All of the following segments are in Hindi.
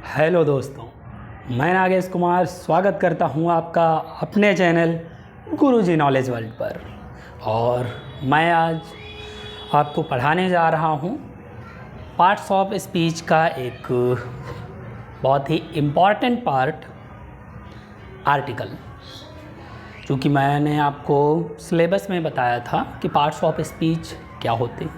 हेलो दोस्तों, मैं नागेश कुमार स्वागत करता हूं आपका अपने चैनल गुरुजी नॉलेज वर्ल्ड पर। और मैं आज आपको पढ़ाने जा रहा हूं पार्ट्स ऑफ स्पीच का एक बहुत ही इम्पॉर्टेंट पार्ट, आर्टिकल। क्योंकि मैंने आपको सिलेबस में बताया था कि पार्ट्स ऑफ स्पीच क्या होते हैं,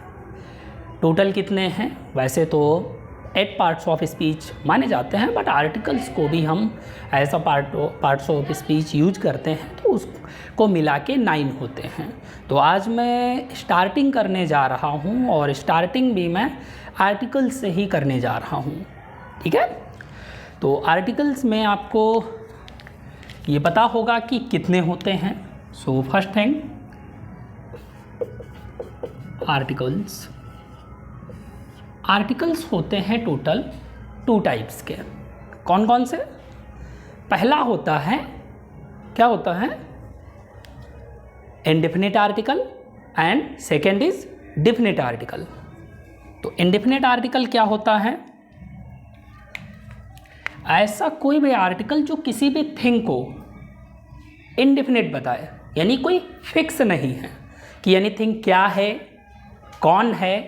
टोटल कितने हैं। वैसे तो 8 पार्ट्स ऑफ स्पीच माने जाते हैं, बट आर्टिकल्स को भी हम ऐसा पार्ट्स ऑफ स्पीच यूज करते हैं तो उसको मिला के 9 होते हैं। तो आज मैं स्टार्टिंग करने जा रहा हूं और स्टार्टिंग भी मैं आर्टिकल्स से ही करने जा रहा हूं, ठीक है। तो आर्टिकल्स में आपको ये पता होगा कि कितने होते हैं। सो फर्स्ट थिंग, आर्टिकल्स होते हैं टोटल 2 टाइप्स के। कौन कौन से? पहला होता है, क्या होता है? Indefinite article and second is definite article. तो इंडेफिनिट आर्टिकल क्या होता है? ऐसा कोई भी आर्टिकल जो किसी भी थिंग को इंडेफिनिट बताए, यानी कोई फिक्स नहीं है कि एनीथिंग क्या है, कौन है,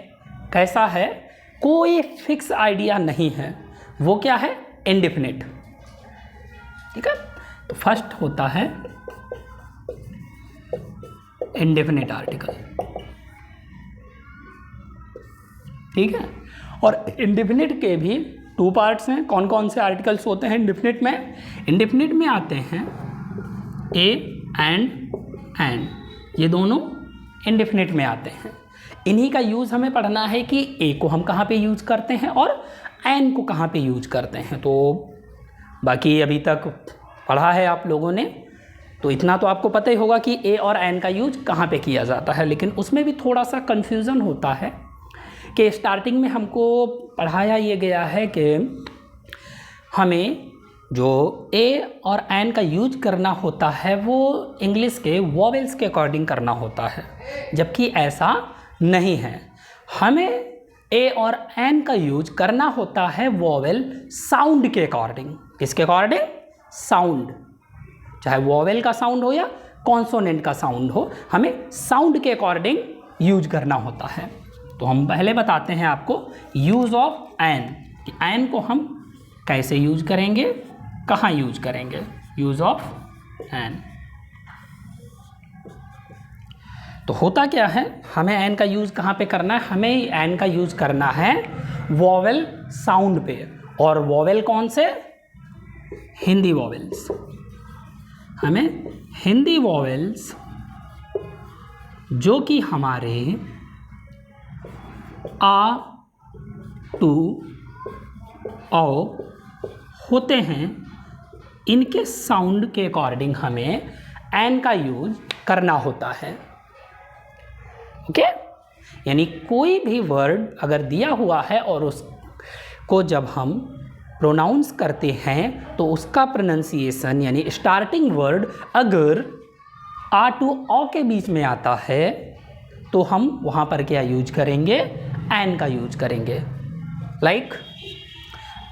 कैसा है, कोई फिक्स आइडिया नहीं है, वो क्या है? इंडेफिनिट, ठीक है। तो फर्स्ट होता है इंडेफिनिट आर्टिकल, ठीक है। और इंडेफिनिट के भी 2 पार्ट्स हैं। कौन कौन से आर्टिकल्स होते हैं इंडेफिनिट में? इंडेफिनिट में आते हैं ए एंड, ये दोनों इंडेफिनिट में आते हैं। इन्हीं का यूज़ हमें पढ़ना है कि ए को हम कहाँ पे यूज करते हैं और एन को कहाँ पे यूज करते हैं। तो बाकी अभी तक पढ़ा है आप लोगों ने, तो इतना तो आपको पता ही होगा कि ए और एन का यूज कहाँ पे किया जाता है। लेकिन उसमें भी थोड़ा सा कन्फ्यूज़न होता है कि स्टार्टिंग में हमको पढ़ाया ये गया है कि हमें जो ए और एन का यूज करना होता है वो इंग्लिश के वॉवेल्स के अकॉर्डिंग करना होता है, जबकि ऐसा नहीं है। हमें ए और एन का यूज करना होता है वॉवेल साउंड के अकॉर्डिंग। किसके अकॉर्डिंग? साउंड, चाहे वॉवेल का साउंड हो या कॉन्सोनेंट का साउंड हो, हमें साउंड के अकॉर्डिंग यूज करना होता है। तो हम पहले बताते हैं आपको यूज ऑफ एन, कि एन को हम कैसे यूज करेंगे, कहाँ यूज करेंगे। यूज ऑफ एन तो होता क्या है, हमें एन का यूज़ कहाँ पे करना है? हमें एन का यूज़ करना है वॉवेल साउंड पे। और वॉवेल कौन से? हिंदी वॉवेल्स। हमें हिंदी वॉवेल्स जो कि हमारे आ, टू, औ होते हैं, इनके साउंड के अकॉर्डिंग हमें एन का यूज करना होता है, ओके। यानी कोई भी वर्ड अगर दिया हुआ है और उसको जब हम प्रोनाउंस करते हैं तो उसका प्रोनाउंसिएशन यानी स्टार्टिंग वर्ड अगर आ टू औ के बीच में आता है तो हम वहाँ पर क्या यूज करेंगे? एन का यूज करेंगे। लाइक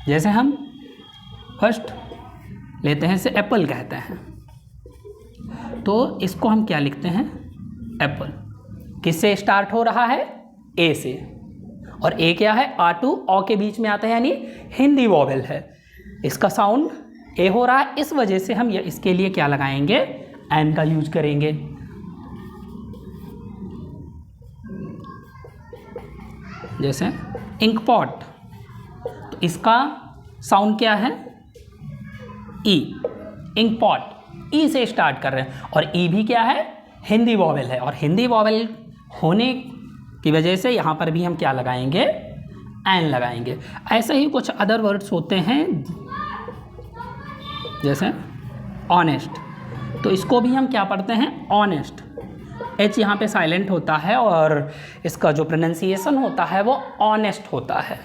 जैसे हम फर्स्ट लेते हैं, से एप्पल कहते हैं, तो इसको हम क्या लिखते हैं? एप्पल। किससे स्टार्ट हो रहा है? ए से। और ए क्या है? आ टू औ के बीच में आता है, यानी हिंदी वॉवेल है। इसका साउंड ए हो रहा है, इस वजह से हम इसके लिए क्या लगाएंगे? एन का यूज करेंगे। जैसे इंक पॉट, तो इसका साउंड क्या है? ई। इंक पॉट ई से स्टार्ट कर रहे हैं, और ई भी क्या है? हिंदी वॉवेल है। और हिंदी वॉवेल होने की वजह से यहाँ पर भी हम क्या लगाएंगे? एन लगाएंगे। ऐसे ही कुछ अदर वर्ड्स होते हैं, जैसे ऑनेस्ट, तो इसको भी हम क्या पढ़ते हैं? ऑनेस्ट। एच यहाँ पे साइलेंट होता है और इसका जो प्रोनाउंसिएशन होता है वो ऑनेस्ट होता है।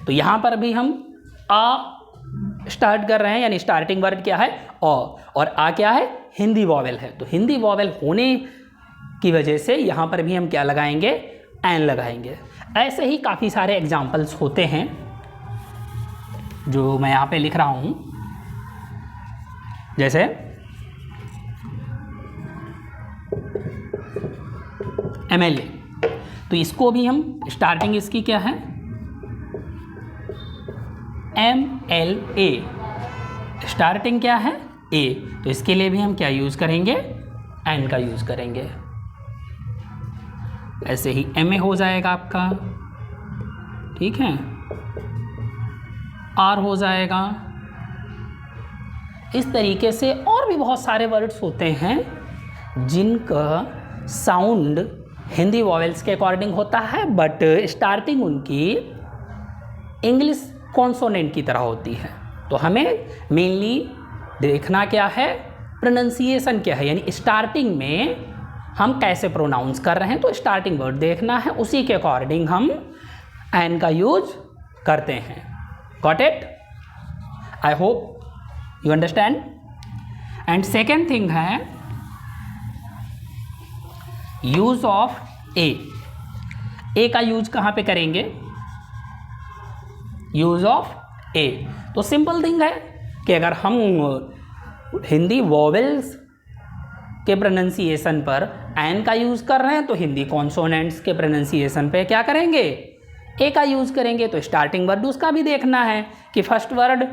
तो यहाँ पर भी हम आ स्टार्ट कर रहे हैं, यानी स्टार्टिंग वर्ड क्या है? औ, और आ क्या है? हिंदी वॉवेल है। तो हिंदी वॉवेल होने की वजह से यहाँ पर भी हम क्या लगाएंगे? एन लगाएंगे। ऐसे ही काफ़ी सारे एग्जाम्पल्स होते हैं। जो मैं यहाँ पे लिख रहा हूँ, जैसे MLA, तो इसको भी हम स्टार्टिंग इसकी क्या है, MLA, स्टार्टिंग क्या है A, तो इसके लिए भी हम क्या यूज़ करेंगे, N का यूज़ करेंगे। ऐसे ही MA हो जाएगा आपका, ठीक है, R हो जाएगा। इस तरीके से और भी बहुत सारे वर्ड्स होते हैं जिनका साउंड हिंदी वॉवेल्स के अकॉर्डिंग होता है, बट स्टार्टिंग उनकी इंग्लिश कॉन्सोनेंट की तरह होती है। तो हमें मेनली देखना क्या है, प्रोनाउंसिएशन क्या है, यानी स्टार्टिंग में हम कैसे प्रोनाउंस कर रहे हैं, तो स्टार्टिंग वर्ड देखना है, उसी के अकॉर्डिंग हम एन का यूज करते हैं। Got it? I hope you understand. And second thing है यूज ऑफ ए का यूज कहाँ पे करेंगे, यूज ऑफ ए। तो सिंपल थिंग है कि अगर हम हिंदी वॉवेल्स के प्रोनाउंसिएशन पर एन का यूज़ कर रहे हैं तो हिंदी कॉन्सोनेंट्स के प्रोनाउंसिएशन पे क्या करेंगे, ए का यूज़ करेंगे। तो स्टार्टिंग वर्ड उसका भी देखना है कि फर्स्ट वर्ड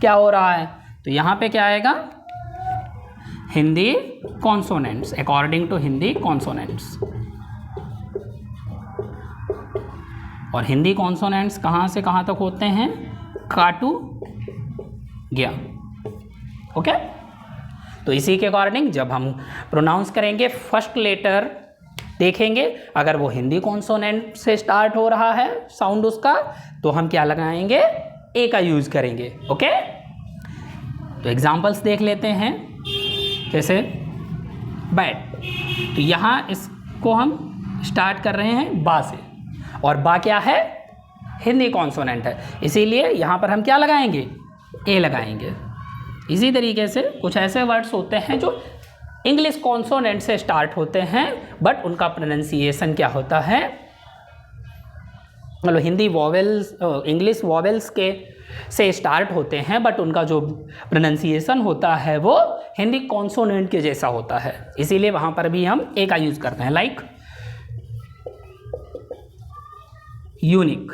क्या हो रहा है, तो यहाँ पे क्या आएगा, Hindi consonants, according to Hindi consonants. और हिंदी कॉन्सोनेंट्स कहाँ से कहाँ तक होते हैं, काटू गया। ओके, तो इसी के अकॉर्डिंग जब हम प्रोनाउंस करेंगे फर्स्ट लेटर देखेंगे, अगर वो हिंदी कॉन्सोनेंट से स्टार्ट हो रहा है साउंड उसका, तो हम क्या लगाएंगे, ए का यूज़ करेंगे। ओके, तो एग्जांपल्स देख लेते हैं, जैसे बैट, तो यहाँ इसको हम स्टार्ट कर रहे हैं बा से, और बा क्या है, हिंदी कॉन्सोनेंट है, इसीलिए यहाँ पर हम क्या लगाएंगे, ए लगाएंगे। इसी तरीके से कुछ ऐसे वर्ड्स होते हैं जो इंग्लिश कॉन्सोनेंट से स्टार्ट होते हैं बट उनका प्रोनाउंसिएशन क्या होता है, मतलब हिंदी वॉवेल्स इंग्लिश वॉवेल्स के से स्टार्ट होते हैं बट उनका जो प्रोनाउंसिएशन होता है वो हिंदी कॉन्सोनेंट के जैसा होता है, इसीलिए वहाँ पर भी हम ए का यूज़ करते हैं। लाइक यूनिक,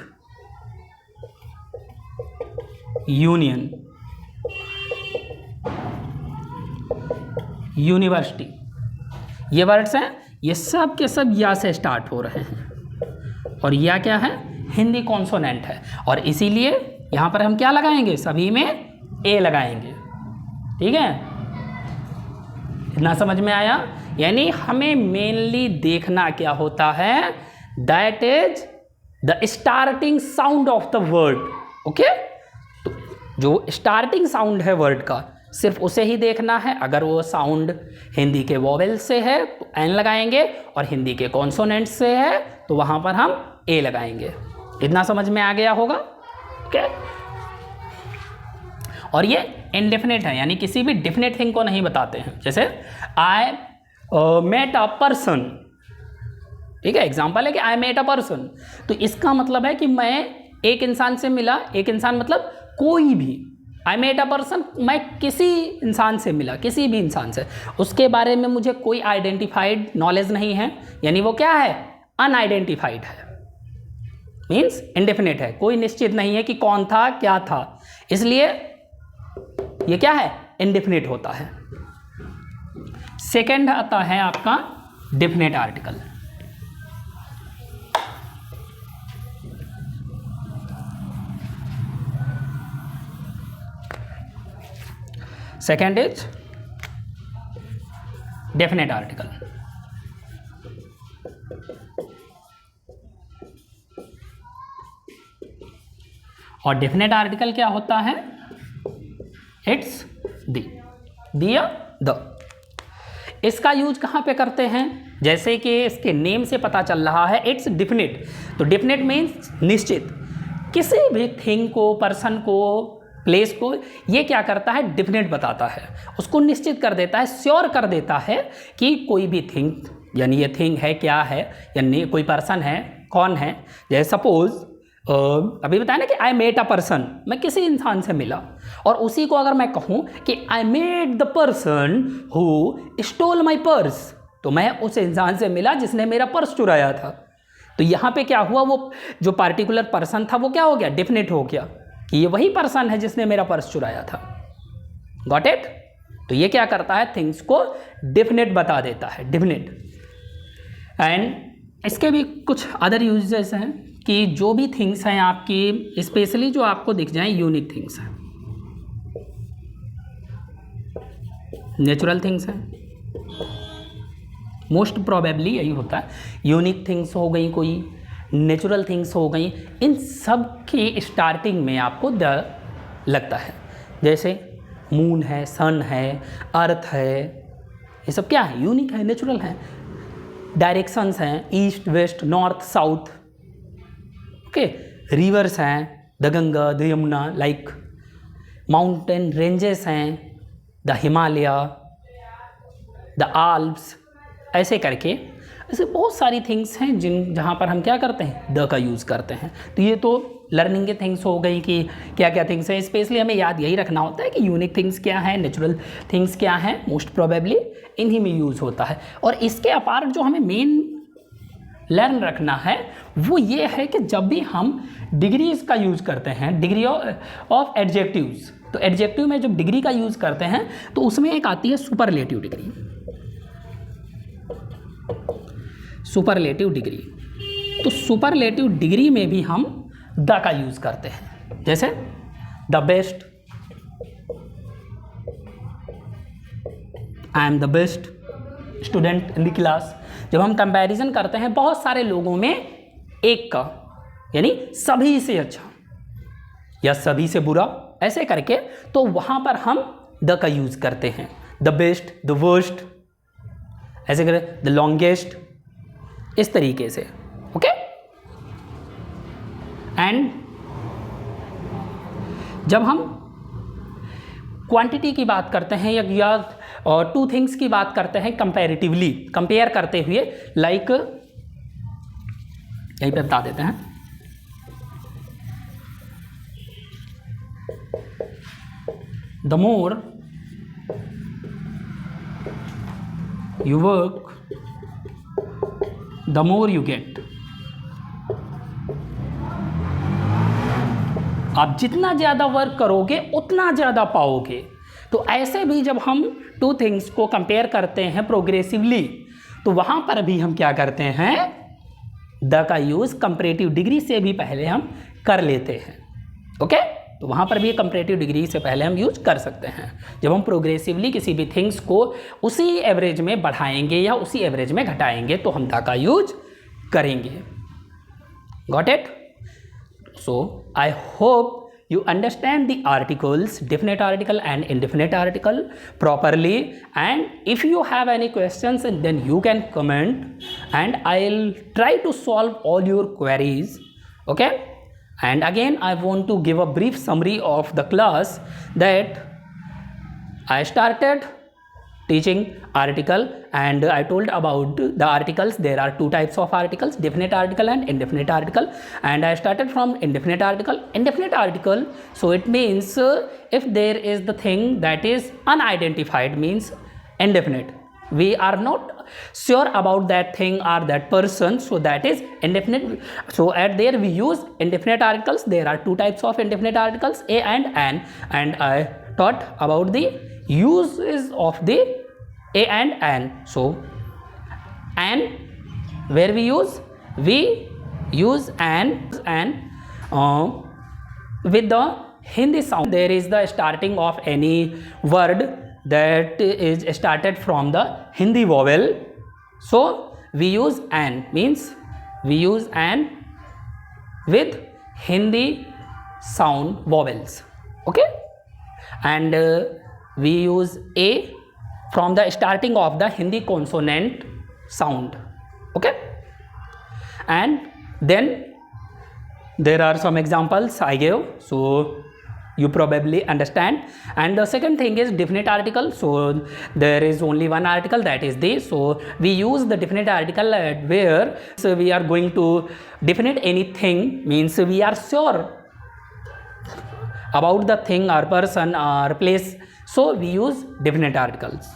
यूनियन, यूनिवर्सिटी, ये वर्ड्स हैं, ये सब के सब या से स्टार्ट हो रहे हैं और या क्या है, हिंदी कॉन्सोनेंट है, और इसीलिए यहाँ पर हम क्या लगाएंगे, सभी में ए लगाएंगे। ठीक है, इतना समझ में आया? यानी हमें मेनली देखना क्या होता है, that is the starting sound of the word. Okay, तो जो स्टार्टिंग साउंड है वर्ड का सिर्फ उसे ही देखना है। अगर वो साउंड हिंदी के वोवेल से है तो एन लगाएंगे, और हिंदी के कॉन्सोनेंट से है तो वहाँ पर हम ए लगाएंगे। इतना समझ में आ गया होगा? ओके, और ये इनडेफिनेट है, यानी किसी भी डेफिनेट थिंग को नहीं बताते हैं। जैसे आई मेट अ पर्सन, ठीक है, एग्जाम्पल है कि आई मेट अ पर्सन, तो इसका मतलब है कि मैं एक इंसान से मिला, एक इंसान मतलब कोई भी, आई मेट अ पर्सन, मैं किसी इंसान से मिला, किसी भी इंसान से, उसके बारे में मुझे कोई आइडेंटिफाइड नॉलेज नहीं है, यानी वो क्या है, अनआइडेंटिफाइड है, मीन्स इनडेफिनेट है, कोई निश्चित नहीं है कि कौन था क्या था, इसलिए ये क्या है, इनडेफिनेट होता है। सेकंड आता है आपका definite article. Second is definite article. और डेफिनेट आर्टिकल क्या होता है, इट्स दिया द। इसका यूज कहाँ पे करते हैं, जैसे कि इसके नेम से पता चल रहा है इट्स डेफिनेट, तो डेफिनेट मीन्स निश्चित, किसी भी थिंग को, पर्सन को, प्लेस को ये क्या करता है, डेफिनेट बताता है, उसको निश्चित कर देता है, श्योर कर देता है कि कोई भी थिंग, यानी ये थिंग है क्या है, यानी कोई पर्सन है, कौन है। जैसे सपोज अभी बताया ना कि आई मेट अ पर्सन, मैं किसी इंसान से मिला, और उसी को अगर मैं कहूँ कि I met the person who stole my purse, तो मैं उस इंसान से मिला जिसने मेरा पर्स चुराया था। तो यहाँ पे क्या हुआ, वो जो पार्टिकुलर पर्सन था वो क्या हो गया, डेफिनेट हो गया कि ये वही पर्सन है जिसने मेरा पर्स चुराया था। Got it? तो ये क्या करता है, थिंग्स को डेफिनेट बता देता है, डेफिनेट। एंड इसके भी कुछ अदर यूजेस हैं कि जो भी थिंग्स हैं आपकी, स्पेशली जो आपको दिख जाएं यूनिक थिंग्स हैं, नेचुरल थिंग्स हैं, मोस्ट प्रोबेबली यही होता है। यूनिक थिंग्स हो गई, कोई नेचुरल थिंग्स हो गई, इन सब की स्टार्टिंग में आपको द लगता है। जैसे मून है, सन है, अर्थ है, ये सब क्या है, यूनिक है, नेचुरल है। डायरेक्शंस हैं, east west north south, okay. Rivers हैं, the Ganga, the Yamuna, like mountain ranges हैं, द हिमालय, द आल्प्स, ऐसे करके ऐसे बहुत सारी थिंग्स हैं जहाँ पर हम क्या करते हैं, द का यूज़ करते हैं। तो ये तो लर्निंग के थिंग्स हो गई कि क्या क्या थिंग्स हैं। स्पेशली हमें याद यही रखना होता है कि यूनिक थिंग्स क्या है, नेचुरल थिंग्स क्या हैं, मोस्ट प्रोबेबली इन्हीं में यूज़ होता है। और इसके अपार्ट जो हमें मेन लर्न रखना है वो ये है कि जब भी हम डिग्रीज का यूज़ करते हैं, डिग्री ऑफ एडजेक्टिव्स, तो एडजेक्टिव में जब डिग्री का यूज़ करते हैं तो उसमें एक आती है सुपरलेटिव डिग्री। सुपरलेटिव डिग्री, तो सुपरलेटिव डिग्री में भी हम द का यूज़ करते हैं। जैसे the best, I am the best student in the class. जब हम कंपैरिजन करते हैं बहुत सारे लोगों में एक का, यानी सभी से अच्छा या सभी से बुरा, ऐसे करके, तो वहाँ पर हम द का यूज़ करते हैं। द बेस्ट, द वर्स्ट, ऐसे करें, द लॉन्गेस्ट, इस तरीके से, ओके। एंड जब हम क्वांटिटी की बात करते हैं या टू थिंग्स की बात करते हैं कंपैरेटिवली, कंपेयर करते हुए, लाइक यहीं पे बता देते हैं, the more you work, the more you get। आप जितना ज़्यादा वर्क करोगे उतना ज़्यादा पाओगे। तो ऐसे भी जब हम टू थिंग्स को कंपेयर करते हैं प्रोग्रेसिवली, तो वहाँ पर भी हम क्या करते हैं, द का यूज़ कंपैरेटिव डिग्री से भी पहले हम कर लेते हैं, ओके। तो वहाँ पर भी कंपैरेटिव डिग्री से पहले हम यूज कर सकते हैं। जब हम प्रोग्रेसिवली किसी भी थिंग्स को उसी एवरेज में बढ़ाएंगे या उसी एवरेज में घटाएंगे तो हम द का यूज करेंगे। Got it? So I hope you understand the articles, definite article and indefinite article properly, and if you have any questions then you can comment and I'll try to solve all your queries, okay. And again I want to give a brief summary of the class that I started teaching article and I told about the articles. There are two types of articles, definite article and indefinite article, and I started from indefinite article. Indefinite article, so it means if there is the thing that is unidentified, means indefinite, we are not sure about that thing or that person, so that is indefinite. So at there we use indefinite articles. There are two types of indefinite articles, a and an, and I taught about the uses of the a and an. So and where we use an with the Hindi sound. There is the starting of any word that is started from the Hindi vowel, so we use an, means we use an with Hindi sound vowels, okay. And we use a from the starting of the Hindi consonant sound, okay. And then there are some examples I gave. So you probably understand. And the second thing is definite article. So there is only one article, that is the. So we use the definite article where so we are going to definite anything, means we are sure about the thing or person or place, so we use definite articles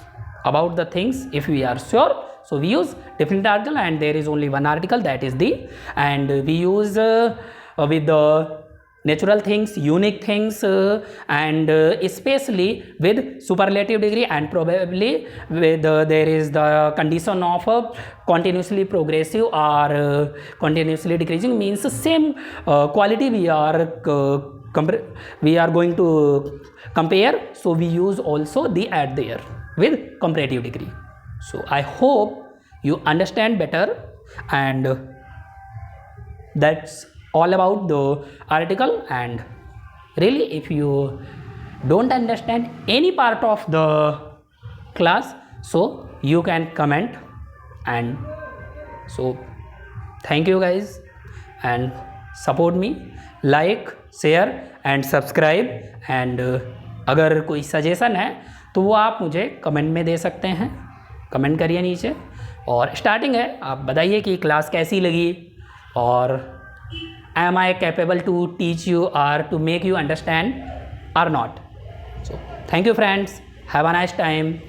about the things. If we are sure, so we use definite article, and there is only one article, that is the. And we use with the natural things, unique things, and especially with superlative degree, and probably with there is the condition of continuously progressive or continuously decreasing, means same quality we are going to compare, so we use also the at there with comparative degree. So I hope you understand better, and that's all about the article. And really, if you don't understand any part of the class, so you can comment. And so thank you guys, and support me, like, share and subscribe. And अगर कोई सजेशन है तो वो आप मुझे कमेंट में दे सकते हैं, कमेंट करिए नीचे. और स्टार्टिंग है, आप बताइए कि क्लास कैसी लगी, और am I capable to teach you or to make you understand or not. So thank you friends, have a nice time.